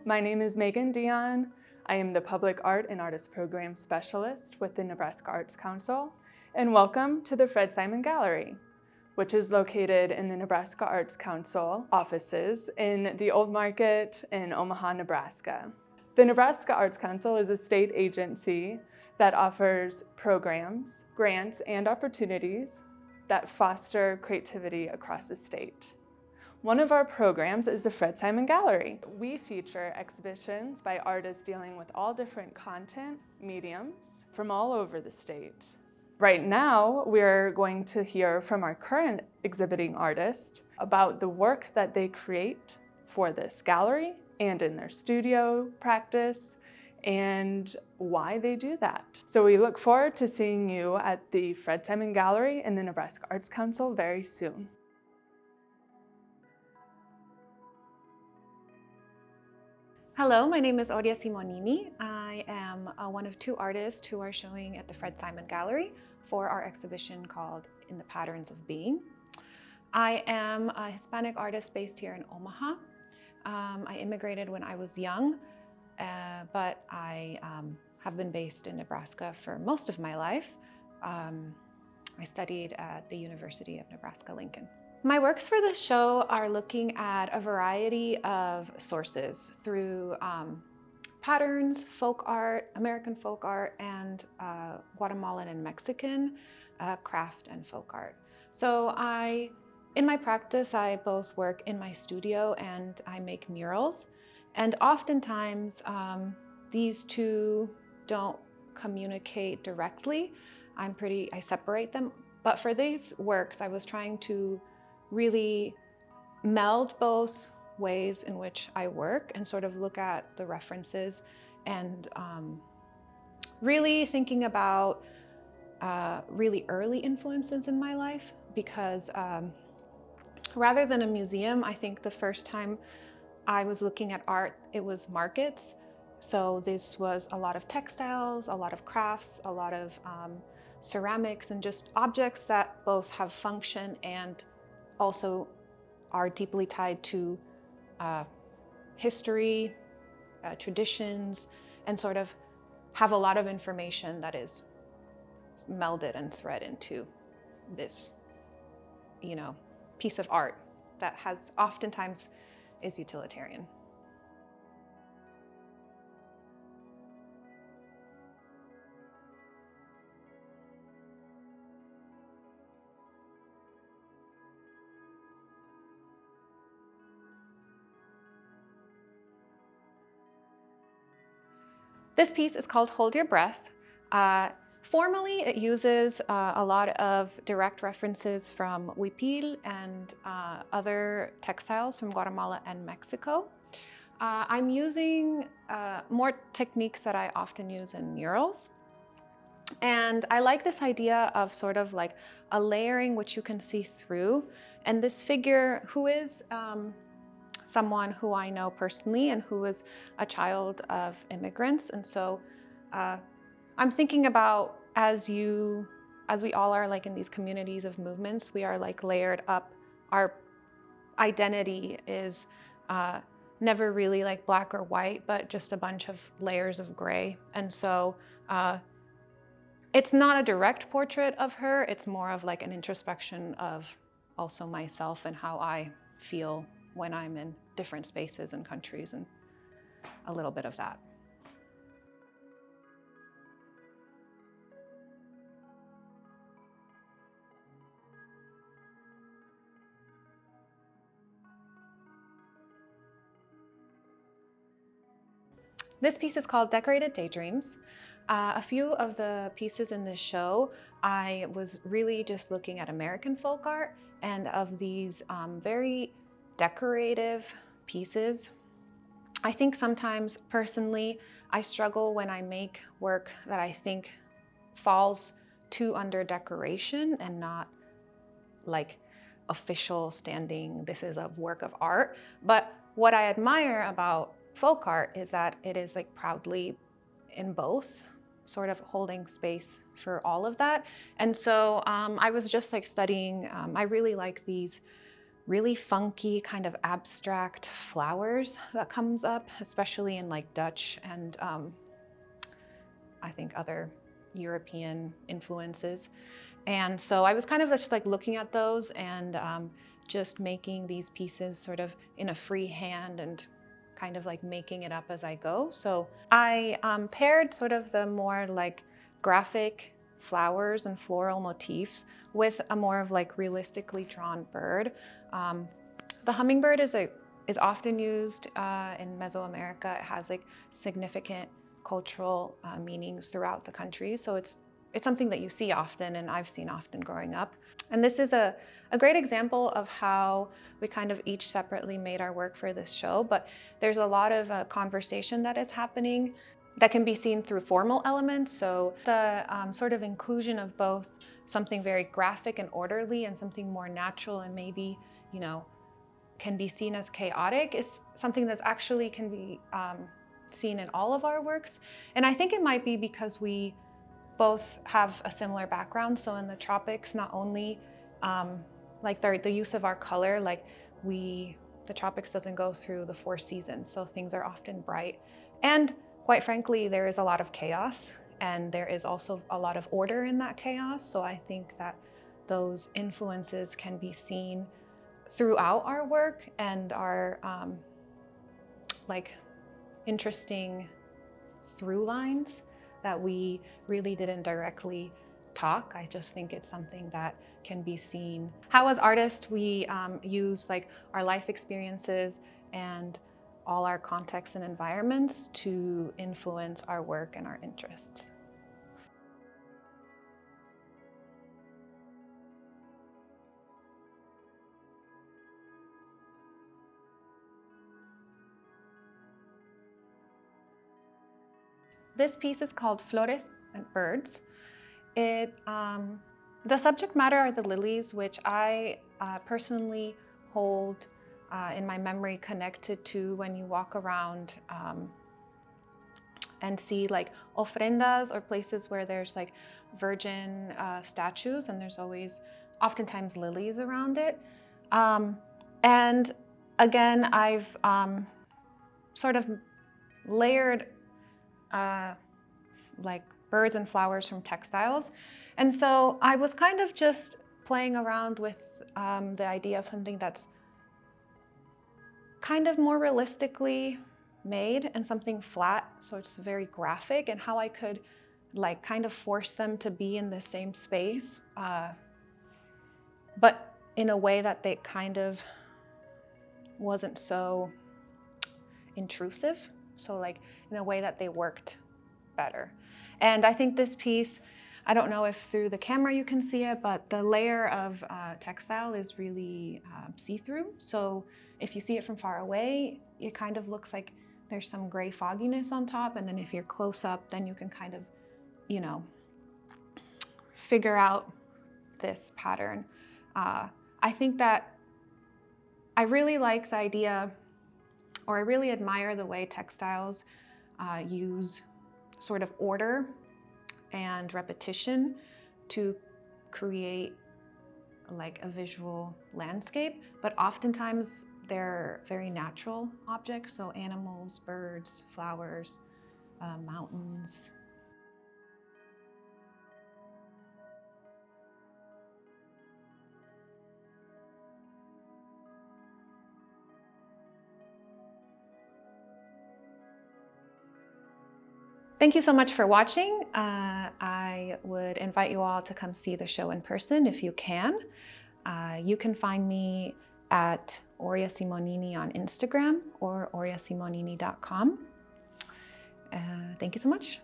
My name is Megan Dion. I am the Public Art and Artist Program Specialist with the Nebraska Arts Council, and welcome to the Fred Simon Gallery, which is located in the Nebraska Arts Council offices in the Old Market in Omaha, Nebraska. The Nebraska Arts Council is a state agency that offers programs, grants, and opportunities that foster creativity across the state. One of our programs is the Fred Simon Gallery. We feature exhibitions by artists dealing with all different content mediums from all over the state. Right now, we're going to hear from our current exhibiting artist about the work that they create for this gallery and in their studio practice and why they do that. So we look forward to seeing you at the Fred Simon Gallery in the Nebraska Arts Council very soon. Hello, my name is Oria Simonini. I am one of two artists who are showing at the Fred Simon Gallery for our exhibition called In the Patterns of Being. I am a Hispanic artist based here in Omaha. I immigrated when I was young, but I have been based in Nebraska for most of my life. I studied at the University of Nebraska-Lincoln. My works for this show are looking at a variety of sources through patterns, folk art, American folk art, and Guatemalan and Mexican craft and folk art. So in my practice, I both work in my studio and I make murals. And oftentimes, these two don't communicate directly. I separate them. But for these works, I was trying to really meld both ways in which I work and sort of look at the references and really thinking about really early influences in my life, because rather than a museum, I think the first time I was looking at art, it was markets. So this was a lot of textiles, a lot of crafts, a lot of ceramics, and just objects that both have function and also are deeply tied to history, traditions, and sort of have a lot of information that is melded and thread into this, piece of art that has oftentimes is utilitarian. This piece is called Hold Your Breath. Formally, it uses a lot of direct references from huipil and other textiles from Guatemala and Mexico. I'm using more techniques that I often use in murals. And I like this idea of sort of like a layering which you can see through. And this figure, who is someone who I know personally and who is a child of immigrants. And so I'm thinking about, as we all are like in these communities of movements, we are like layered up. Our identity is never really like black or white, but just a bunch of layers of gray. And so it's not a direct portrait of her. It's more of like an introspection of also myself and how I feel when I'm in different spaces and countries, and a little bit of that. This piece is called Decorated Daydreams. A few of the pieces in this show, I was really just looking at American folk art, and of these very decorative pieces. I think sometimes personally, I struggle when I make work that I think falls too under decoration and not like official standing, this is a work of art. But what I admire about folk art is that it is like proudly in both, sort of holding space for all of that. And so I was just like studying, I really like these really funky kind of abstract flowers that comes up, especially in like Dutch and I think other European influences. And so I was kind of just like looking at those and just making these pieces sort of in a free hand and kind of like making it up as I go. So I paired sort of the more like graphic flowers and floral motifs with a more of like realistically drawn bird. The hummingbird is often used in Mesoamerica. It has like significant cultural meanings throughout the country. So it's something that you see often and I've seen often growing up. And this is a great example of how we kind of each separately made our work for this show, but there's a lot of conversation that is happening that can be seen through formal elements. So the sort of inclusion of both something very graphic and orderly and something more natural and maybe, you know, can be seen as chaotic is something that's actually can be seen in all of our works. And I think it might be because we both have a similar background. So in the tropics, not only like the use of our color, like the tropics doesn't go through the 4 seasons. So things are often bright. And quite frankly, there is a lot of chaos and there is also a lot of order in that chaos. So I think that those influences can be seen throughout our work and our like interesting through lines that we really didn't directly talk. I just think it's something that can be seen. How as artists, we use like our life experiences and all our contexts and environments to influence our work and our interests. This piece is called Flores and Birds. The subject matter are the lilies, which I personally hold in my memory connected to when you walk around and see like ofrendas or places where there's like virgin statues and there's always oftentimes lilies around it. And again, I've sort of layered like birds and flowers from textiles. And so I was kind of just playing around with the idea of something that's kind of more realistically made and something flat, so it's very graphic, and how I could like kind of force them to be in the same space, but in a way that they kind of wasn't so intrusive. So like in a way that they worked better. And I think this piece, I don't know if through the camera you can see it, but the layer of textile is really see-through. So if you see it from far away, it kind of looks like there's some gray fogginess on top. And then if you're close up, then you can kind of, you know, figure out this pattern. I think that I really like the idea, or I really admire the way textiles use sort of order and repetition to create like a visual landscape, but oftentimes they're very natural objects, so animals, birds, flowers, mountains. Thank you so much for watching. I would invite you all to come see the show in person if you can. You can find me at Oria Simonini on Instagram or oriasimonini.com. Thank you so much.